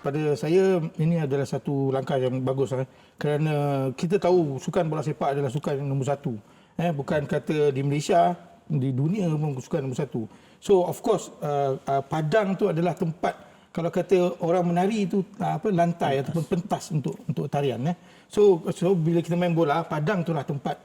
pada saya ini adalah satu langkah yang bagus kerana kita tahu sukan bola sepak adalah sukan yang nombor satu. Bukan kata di Malaysia, di dunia pun sukan nombor satu. So of course padang tu adalah tempat, kalau kata orang menari itu lantai ataupun pentas untuk tarian. So bila kita main bola, padang itulah tempat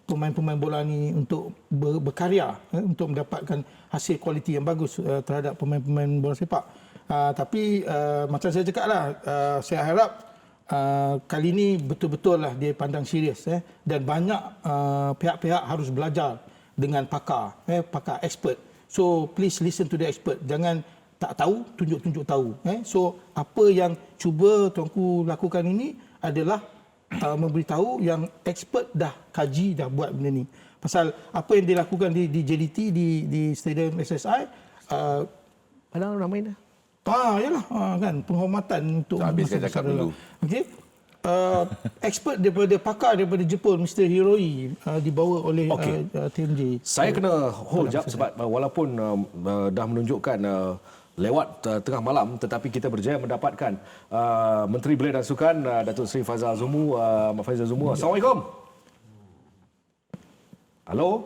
pemain-pemain bola ni untuk berkarya, untuk mendapatkan hasil kualiti yang bagus terhadap pemain-pemain bola sepak. Tapi macam saya cakap lah, saya harap kali ini betul-betul lah dia pandang serius dan banyak pihak-pihak harus belajar dengan pakar, pakar expert. So please listen to the expert. Jangan tak tahu, tunjuk-tunjuk tahu. So apa yang cuba Tuanku lakukan ini adalah memberitahu yang expert dah kaji, dah buat benda ni. Pasal apa yang dilakukan di JDT, di Stadium SSI, padahal nak main dah. Yalah, kan penghormatan untuk habiskan cakap dulu. Okey. Expert daripada pakar daripada Jepun, Mr. Hiroi, dibawa oleh TMJ. Saya kena hold jap sebab walaupun dah menunjukkan lewat tengah malam, tetapi kita berjaya mendapatkan Menteri Belia dan Sukan Datuk Seri Faizal Zumu. Assalamualaikum. Halo.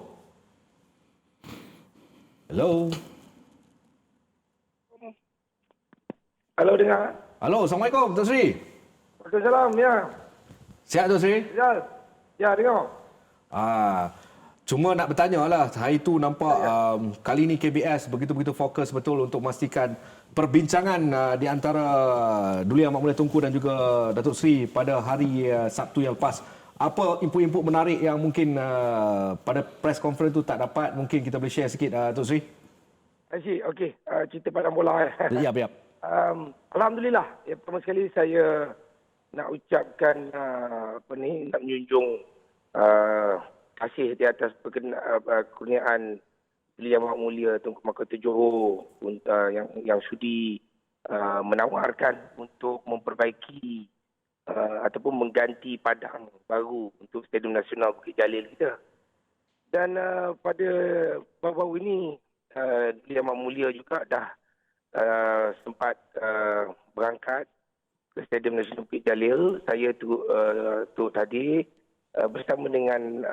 Halo, dengar? Halo, Assalamualaikum Datuk Seri. Waalaikumsalam, ya. Sihat Datuk Seri? Ya, dengar. Cuma nak bertanya lah, hari itu nampak kali ini KBS begitu-begitu fokus betul untuk memastikan perbincangan di antara Duli Amat Mulia Tunku dan juga Datuk Seri pada hari Sabtu yang lepas. Apa input-input menarik yang mungkin pada press conference tu tak dapat, mungkin kita boleh share sikit Datuk Seri? Okey. Cerita padang bola. Yap. Alhamdulillah. Pertama sekali saya nak ucapkan nak menjunjung kasih di atas kurniaan Duli Amat Mulia Tunku Mahkota Johor yang sudi menawarkan untuk memperbaiki ataupun mengganti padang baru untuk Stadium Nasional Bukit Jalil kita. Dan pada baru-baru ini Duli Amat Mulia juga dah sempat berangkat ke Stadium Nasional Bukit Jalil. Saya tu tadi bersama dengan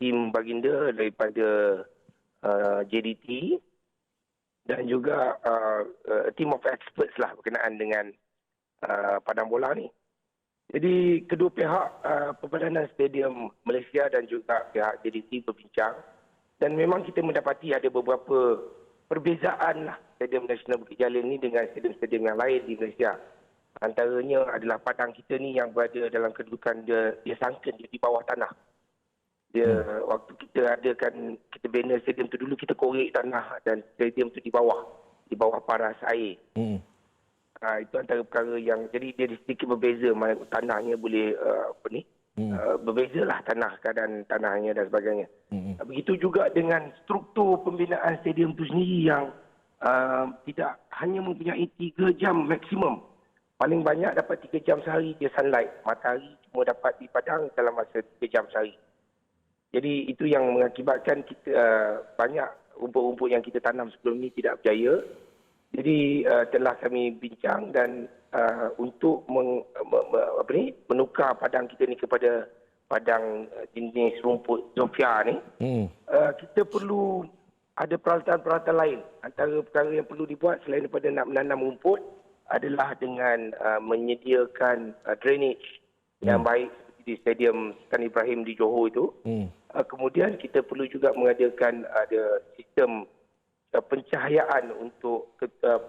tim baginda daripada JDT dan juga team of experts lah berkenaan dengan padang bola ni. Jadi kedua pihak Perbadanan Stadium Malaysia dan juga pihak JDT berbincang dan memang kita mendapati ada beberapa perbezaan lah Stadium Nasional Bukit Jalil ni dengan stadium-stadium yang lain di Malaysia. Antaranya adalah padang kita ni yang berada dalam kedudukan dia sunken, dia di bawah tanah. Waktu kita adakan, kita bina stadium tu dulu, kita korek tanah dan stadium tu di bawah paras air. Itu antara perkara yang, jadi dia sedikit berbeza, tanahnya boleh berbezalah keadaan tanahnya dan sebagainya. Begitu juga dengan struktur pembinaan stadium tu sendiri yang tidak hanya mempunyai 3 jam maksimum. Paling banyak dapat 3 jam sehari dia sunlight. Matahari cuma dapat di padang dalam masa 3 jam sehari. Jadi itu yang mengakibatkan kita banyak rumput-rumput yang kita tanam sebelum ini tidak berjaya. Jadi telah kami bincang dan untuk menukar padang kita ni kepada padang jenis rumput Zofia ni, kita perlu ada peralatan-peralatan lain. Antara perkara yang perlu dibuat selain daripada nak menanam rumput adalah dengan menyediakan drainage yang baik seperti di Stadium Sultan Ibrahim di Johor itu. Kemudian kita perlu juga mengadakan ada sistem pencahayaan untuk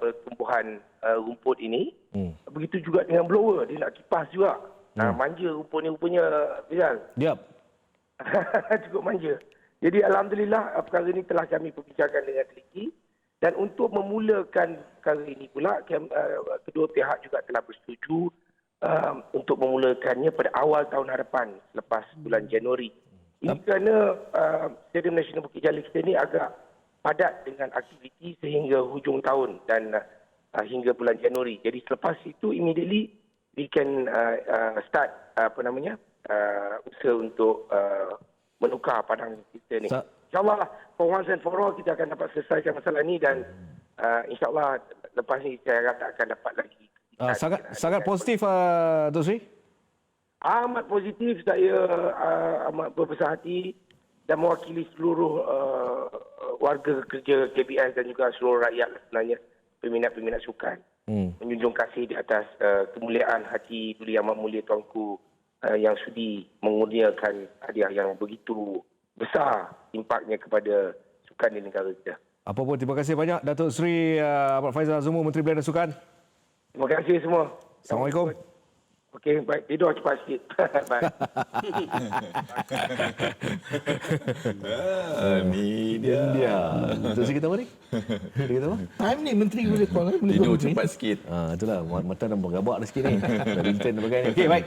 pertumbuhan rumput ini. Begitu juga dengan blower, dia nak kipas juga. Manja rumput ni rupanya, Rizal. Yap. Cukup manja. Jadi alhamdulillah perkara ini telah kami perbincangkan dengan teliti. Dan untuk memulakan perkara ini pula, kedua pihak juga telah bersetuju untuk memulakannya pada awal tahun hadapan, selepas bulan Januari. Ini kerana Stadium Nasional Bukit Jalil kita ini agak padat dengan aktiviti sehingga hujung tahun dan hingga bulan Januari. Jadi selepas itu, immediately we can start usaha untuk menukar padang kita ni. InsyaAllah lah, for once and for all kita akan dapat selesaikan masalah ini dan insyaAllah lepas ni saya harap tak akan dapat lagi Sangat positif, Datuk Seri. Amat positif, saya amat berbesar hati dan mewakili seluruh warga kerja KBS dan juga seluruh rakyat sebenarnya, peminat-peminat sukan. Menjunjung kasih di atas kemuliaan hati Duli Amat Mulia Tuanku yang sudi mengurniakan hadiah yang begitu besar impaknya kepada sukan di negara kita. Apa pun, terima kasih banyak Datuk Seri Ahmad Faizal Azumur, Menteri Belia dan Sukan. Terima kasih semua. Assalamualaikum. Okey, baik. Tidur cepat sikit. Baik. Ni dia. Datuk Seri kita apa ni? Dia kata apa? Time ni menteri boleh call. Tidur cepat sikit. Itulah, mata dah bergabak dah sikit ni. Dah return dan sebagainya. Okey, baik.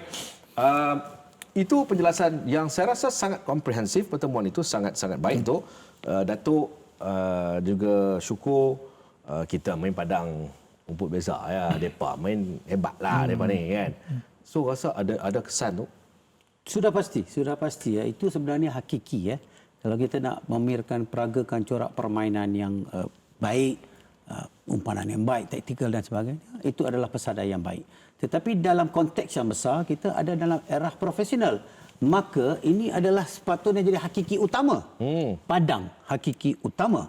Itu penjelasan yang saya rasa sangat komprehensif. Pertemuan itu sangat-sangat baik tu. Datuk juga syukur kita main padang rumput beza ya. Depa main hebatlah depa ni kan. So rasa ada kesan tu. Sudah pasti ya. Itu sebenarnya hakiki ya. Kalau kita nak memamerkan, peragakan corak permainan yang baik, umpanan yang baik, taktikal dan sebagainya, itu adalah pesada yang baik. Tetapi dalam konteks yang besar, kita ada dalam era profesional. Maka ini adalah sepatutnya jadi hakiki utama. Padang hakiki utama.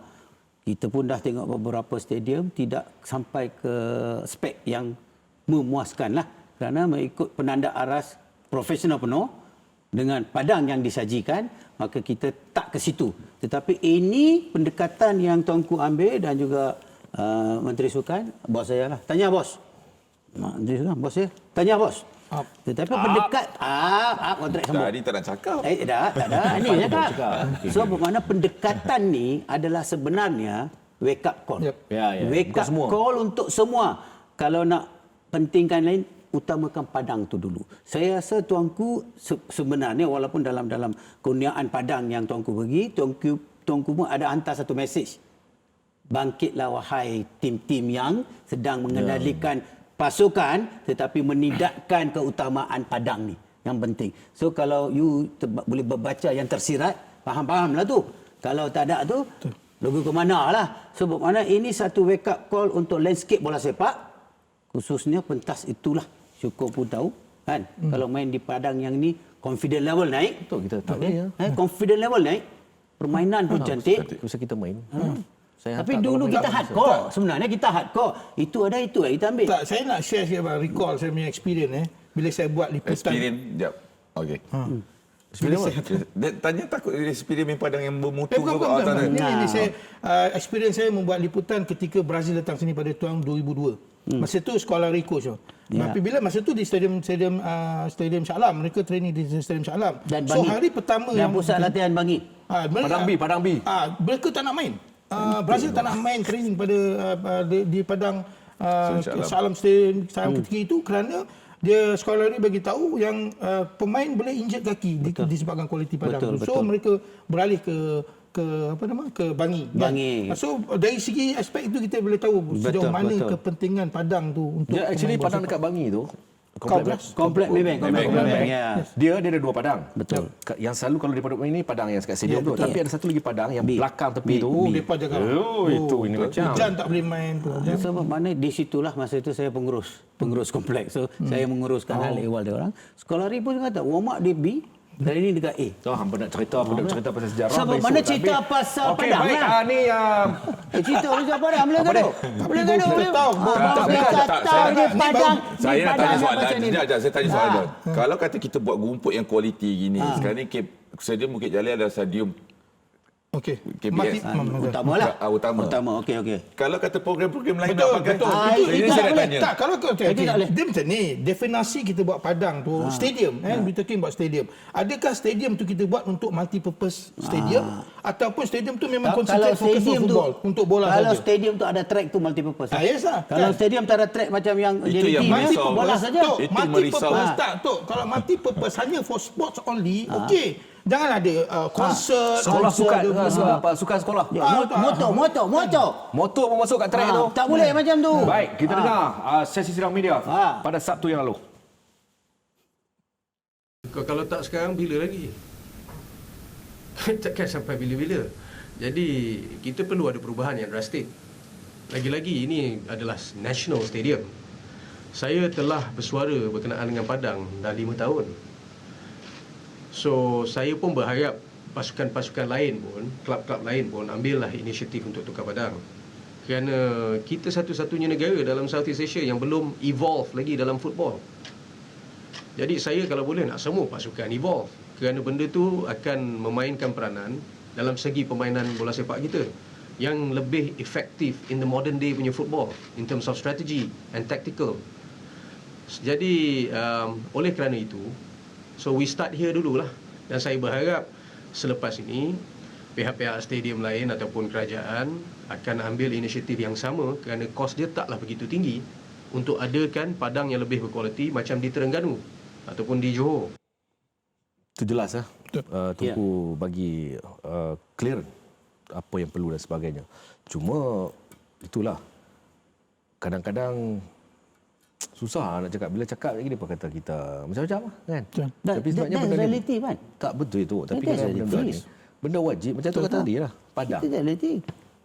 Kita pun dah tengok beberapa stadium tidak sampai ke spek yang memuaskan lah. Kerana mengikut penanda aras profesional penuh dengan padang yang disajikan, maka kita tak ke situ. Tetapi ini pendekatan yang Tuanku ambil dan juga Menteri Sukan, bos saya lah. Tanya bos. Menteri Sukan, bos saya. Tanya bos. Tetapi pendekat kontrak sambung. Tadi tak nak cakap. Tak ada. Ini je cakap. So bermakna pendekatan ni adalah sebenarnya wake up call. Yep. Ya. Wake up call untuk semua. Kalau nak pentingkan lain, utamakan padang tu dulu. Saya rasa Tuanku sebenarnya walaupun dalam kurniaan padang yang Tuanku bagi, Tuanku pun ada hantar satu mesej. Bangkitlah wahai tim-tim yang sedang mengendalikan pasukan tetapi menidakkan keutamaan padang ni yang penting. So kalau you boleh baca yang tersirat, faham-fahamlah tu. Kalau tak ada tu, lagu ke mana lah. So bermakna ini satu wake up call untuk landscape bola sepak, khususnya pentas itulah. Syukur pun tahu kan. Kalau main di padang yang ni, confident level naik. Betul, kita tak boleh ya. Confident level naik. Permainan pun cantik. Bisa kita main. Tapi dulu kita hardcore. Sebenarnya kita hardcore. Itu kita ambil. Tak, saya nak share sikit abang, recall saya punya experience bila saya buat liputan. Experience, jap. Okey. Tanya takut experience main padang yang bermutu ke Bukan. apa? Ini saya experience saya membuat liputan ketika Brazil datang sini pada tahun 2002. Masa tu sekolah Rico so. Tapi bila masa tu di stadium Shah Alam, mereka training di stadium Shah Alam. Dan so Bangi. hari pertama dan yang pusat latihan Bangi. Padang B. Mereka tak nak main. Brazil tak nak main training pada di padang Shah Alam stadium ketika itu kerana dia sekolah ni bagi tahu yang pemain boleh injek kaki disebabkan kualiti padang. So mereka beralih ke Bangi. Bangi. So dari segi aspek itu kita boleh tahu sejauh mana kepentingan padang tu untuk Dia actually padang dekat Bangi tu. Komplek Maybank. Ya. Dia ada dua padang. Betul. Yang selalu kalau daripada ini padang yang dekat stadium tu. Tapi ada satu lagi padang yang belakang tepi tu. mereka jaga. Itu ini macam. Hujan tak boleh main tu. Sebab mana di situlah masa itu saya pengurus kompleks. So saya menguruskan hal ehwal dia orang. Sekolah Ri pun kata warm up di B, kali ini dekat A. Hampa nak cerita pasal sejarah. Sebab mana cerita pasal padang baik, lah. Ni Cerita pasal padang boleh gaduh. Boleh gaduh. Padang. Saya nak tanya soalan. Sekejap, saya tanya soalan. Kalau kata kita buat rumput yang kualiti gini, sekarang ni stadium Bukit Jalil adalah stadium Okey. KBS. Utamalah. Utama. Okey. Kalau kata program-program lain Betul, nak pakai, betul. ini saya nak tanya. Tak, kalau tak boleh. dia macam ni, definasi kita buat padang tu, stadium, we talking about stadium. Adakah stadium tu kita buat untuk multi-purpose stadium ataupun stadium tu memang concentrate fokus on football, untuk bola saja? Kalau stadium tu ada track tu multi-purpose. Yes lah. Kalau stadium tak ada track macam yang Itu yang JDT ni, merisau. bola saja. Itu Multi-purpose merisau. tak, Tok. Kalau multi-purpose hanya for sports only, okey. Jangan ada konsert, Sekolah sukan sekolah. Motor pun masuk kat track tu. Tak boleh macam tu. Baik, kita dengar sesi sidang media pada Sabtu yang lalu. Kalau tak sekarang, bila lagi? Takkan sampai bila-bila. Jadi, kita perlu ada perubahan yang drastik. Lagi-lagi, ini adalah national stadium. saya telah bersuara berkenaan dengan Padang dah 5 tahun. So, saya pun berharap pasukan-pasukan lain pun, klub-klub lain pun ambillah inisiatif untuk tukar Padang. Kerana kita satu-satunya negara dalam Southeast Asia yang belum evolve lagi dalam football. Jadi saya kalau boleh nak semua pasukan evolve. Kerana benda tu akan memainkan peranan dalam segi permainan bola sepak kita yang lebih efektif in the modern day punya football in terms of strategy and tactical. Jadi oleh kerana itu, so we start here dululah. Dan saya berharap selepas ini pihak-pihak stadium lain ataupun kerajaan akan ambil inisiatif yang sama kerana kos dia taklah begitu tinggi untuk adakan padang yang lebih berkualiti macam di Terengganu ataupun di Johor. Itu jelas Tunku bagi clear apa yang perlu dan sebagainya. Cuma itulah kadang-kadang susah nak cakap. Bila cakap lagi dia kata kita macam-macam lah kan. Tapi sebenarnya benda ni reality kan. tak betul itu. Tapi That's kadang benda reality. ni benda wajib macam tu kata tadi lah. Padang. Itu reality.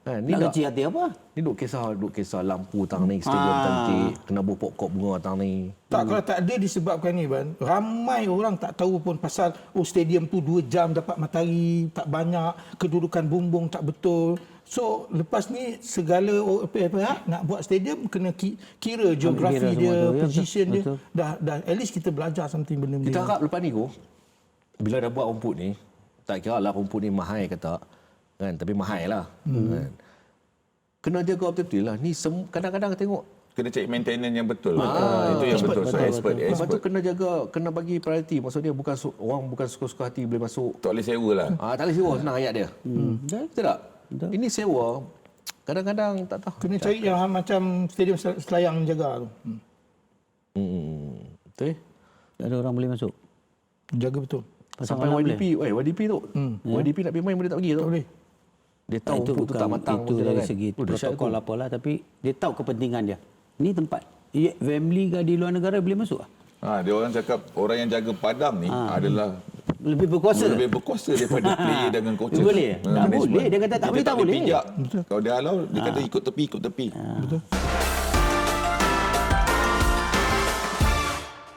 Kan, ni Nak kecil hati apa? Ni duk kisah lampu tang ni, stadium cantik, kena buh pokok bunga tang ni. Tak, kalau tak ada disebabkan ni, Ban, ramai orang tak tahu pun pasal stadium tu 2 jam dapat matahari, tak banyak, kedudukan bumbung tak betul. So, lepas ni segala pihak nak buat stadium kena kira geografi kira dia, semua tu, ya, position dia. betul. Dah at least kita belajar something benda-benda. Kita harap lepas ni bila dah buat rumput ni, tak kira lah rumput ni mahal ke tak, kan, tapi mahal lah. Kan. Kena jaga betul-betul lah. Ni kadang-kadang tengok Kena cek maintenance yang betul. Itu yang betul. So, expert. lepas tu kena jaga, kena bagi priority. Maksudnya orang bukan suka-suka hati boleh masuk. Tak boleh sewa lah. Tak boleh sewa, senang ayat dia. Betul tak? Ini sewa, kadang-kadang tak tahu. Kena cari yang macam stadium Selayang jaga tu. Betul. Tak ada orang boleh masuk. Jaga betul. Pasal Sampai malam YDP, YDP tu. YDP nak pergi main boleh tak pergi tu. Tak boleh. Dia tahu itu rumput tu tak matang itu pun dari kan. segi Dahsyat protokol tu. apalah, tapi dia tahu kepentingan dia. Ini tempat family ke di luar negara boleh masuk ah? Dia orang cakap orang yang jaga padang ni adalah Lebih berkuasa. lebih berkuasa daripada player dengan coaches. Boleh? Tak Management. boleh. Dia kata tak Kita boleh, tak boleh. pijak. Kalau dia halau, dia kata ikut tepi. Betul.